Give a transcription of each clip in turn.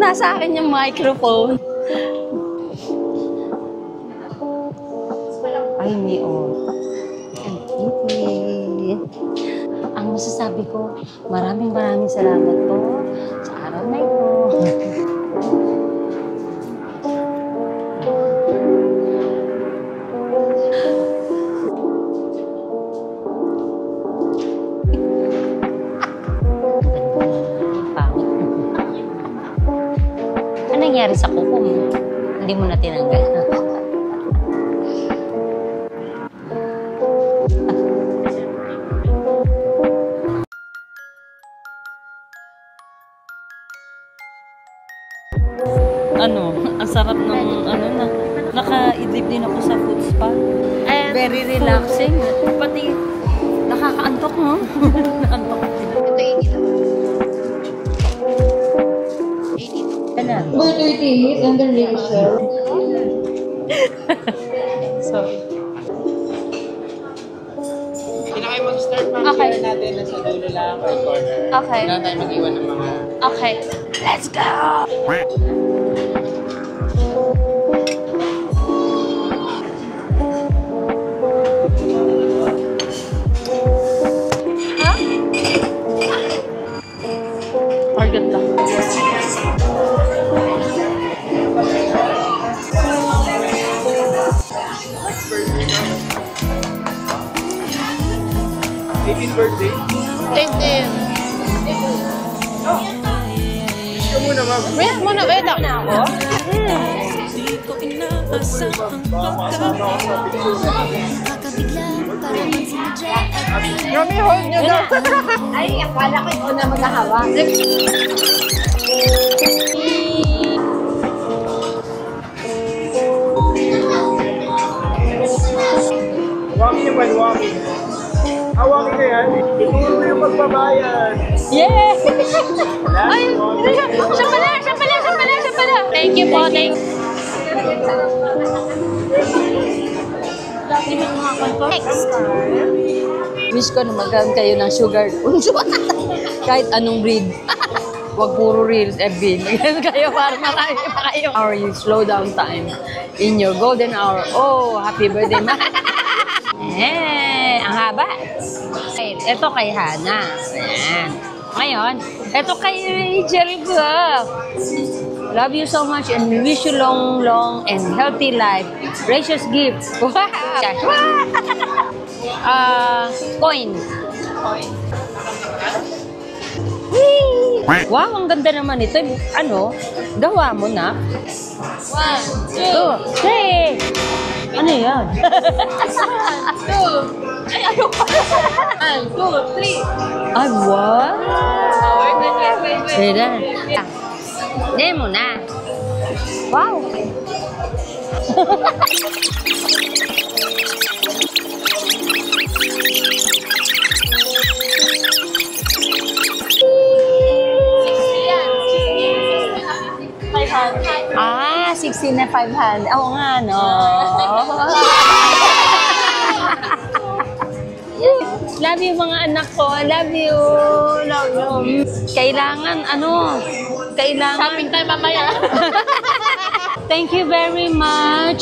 Nasa akin yung microphone. Ay, may Ang masasabi ko, maraming salamat po sa araw na ito. Ano nangyari sa kuko mo? Hindi mo na tinanggal. Ang sarap ng na. Naka-idlip din ako sa food spa. Very relaxing. Pati nakakaantok, no? Antok din. Ito 80. But 88 and then ratio. Sorry. Hindi na kayo mag-start, ma'am. Okay. Share natin na sa dulo lang or corner. Okay. Wala tayo mag-iwan ng mga... Okay. Let's go! Target lang. Birthday? 18. Ito muna, ma'am. Wait muna, wait ako na ako. Mami, hold nyo daw. Ay, akala ko ito na maghahawa. Walking naman, walking. Walking na yan. Ituro mo yung magbabayan. Yeah! Ay, siya pala. Thank you po, thank you. Next. Wish ko na magkaroon kayo ng sugar. Kahit anong breed. Huwag puro reels, FB. Magkaroon kayo para marami pa kayo. Or you slow down time in your golden hour. Oh, happy birthday, ma. Ang haba. Ito kay Hana. Ayan. Ngayon, ito kay Rachel ko. Love you so much and we wish you long and healthy life. Gracious gift. Wow! Coin. Wow, ang ganda naman ito. Ano? Gawa mo na? 1, 2, 3. Ano yan? 2. Ay, ayaw pa. 1, 2, 3. Ay, wow! Wait. Hindi mo na. Wow! Ah, 16 na 500. Oo nga, no? Love you mga anak ko. Love you. Love you. Kailangan, kailangan. Shopping tayo mamaya. Thank you very much,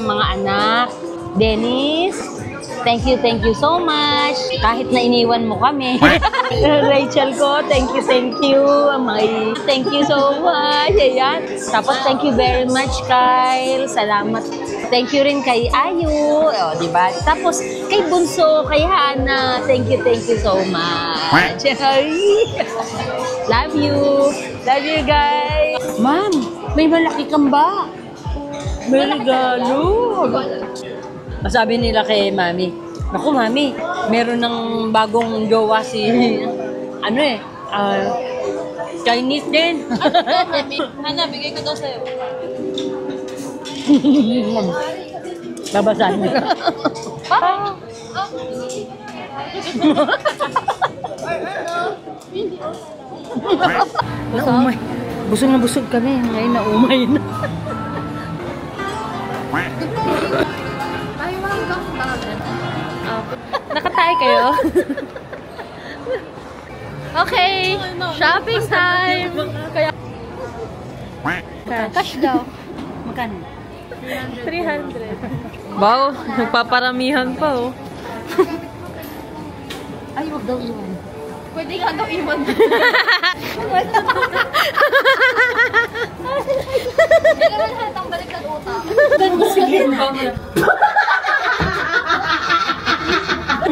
mga anak. Dennis, thank you so much. Kahit na iniwan mo kami. Rachel ko, thank you. Thank you so much. Ayan. Tapos thank you very much, Kyle. Salamat. Thank you rin kay Ayu. O, diba? Tapos kay Bunso, kay Hana. Thank you so much. Love you. Love you, guys. Ma'am, may malaki kang ba? May regalo. Sabi nila kay Mami, naku Mami, meron ng bagong jowa si, Chinese din. Hana, bigay ko daw sa'yo. Babasahin mo. Naumay. Busog na busog kami. Ngayon naumay na. Ay, hanggang bagan. Nakatae kayo? Okay, shopping time! Cash daw. Magkano? 300. Wow, nagpaparamihan pa oh. Ay, wag daw iwan. Pwede nga daw iwan. Hindi naman halatang balik ng utak.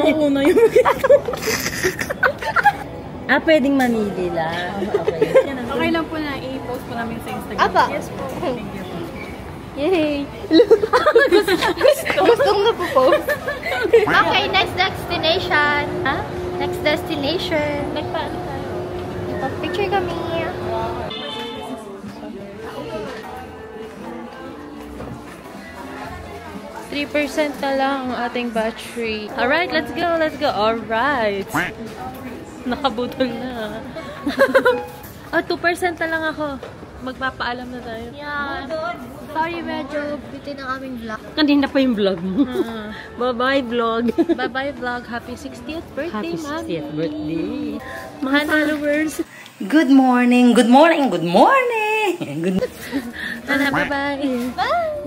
Oo na yung pwedeng mamili lang. Okay. Okay lang po na i-post po namin sa Instagram. Apa? Yes po. Thank you po. Yay! Gustong na po post. Okay, next destination. Ha? Next destination. Nagpaano tayo? Picture kami. %3 na lang ang ating battery. Alright, let's go, let's go. Alright. Nakabutol na. 2% na lang ako. Magpapaalam na tayo. Yeah. Sorry, medyo bitin ang aming vlog. Kanina pa yung vlog mo. Bye-bye vlog. Bye-bye vlog. Happy 60th birthday, Happy Mami. 60th birthday. Mga followers. Good morning, good morning, good morning. Good Bye-bye. Bye!